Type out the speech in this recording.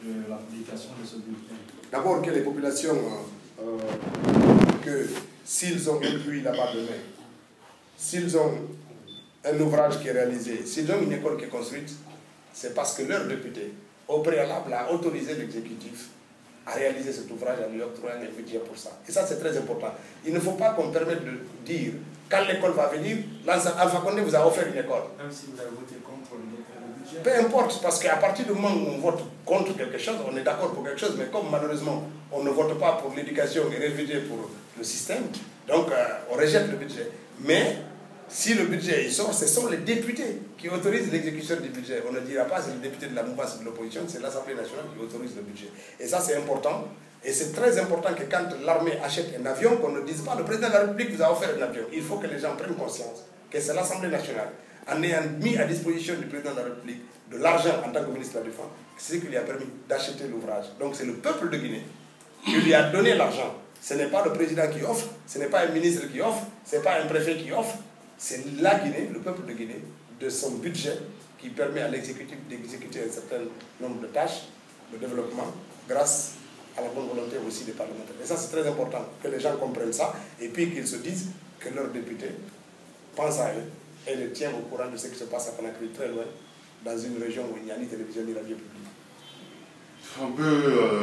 de la publication de ce bulletin? D'abord que les populations, que s'ils ont un puits là-bas demain, s'ils ont un ouvrage qui est réalisé, s'ils ont une école qui est construite, c'est parce que leur député, au préalable, a autorisé l'exécutif à réaliser cet ouvrage, à lui octroyer un budget pour ça. Et ça, c'est très important. Il ne faut pas qu'on permette de dire, quand l'école va venir, Alpha Condé vous a offert une école. Même si vous avez voté contre le budget? Peu importe, parce qu'à partir du moment où on vote contre quelque chose, on est d'accord pour quelque chose, mais comme malheureusement, on ne vote pas pour l'éducation et réfugié pour le système, donc on rejette le budget. Mais si le budget il sort, ce sont les députés qui autorisent l'exécution du budget. On ne dira pas c'est le député de la mouvance de l'opposition, c'est l'Assemblée nationale qui autorise le budget. Et ça, c'est important. Et c'est très important que quand l'armée achète un avion, qu'on ne dise pas le président de la République vous a offert un avion. Il faut que les gens prennent conscience que c'est l'Assemblée nationale, en ayant mis à disposition du président de la République de l'argent en tant que ministre de la Défense, c'est ce qui lui a permis d'acheter l'ouvrage. Donc c'est le peuple de Guinée qui lui a donné l'argent. Ce n'est pas le président qui offre, ce n'est pas un ministre qui offre, ce n'est pas un préfet qui offre. C'est la Guinée, le peuple de Guinée, de son budget qui permet à l'exécutif d'exécuter un certain nombre de tâches de développement grâce à la bonne volonté aussi des parlementaires. Et ça, c'est très important que les gens comprennent ça et puis qu'ils se disent que leurs députés pensent à eux et les tiennent au courant de ce qui se passe à Conakry, très loin, dans une région où il n'y a ni télévision ni radio publique. On peut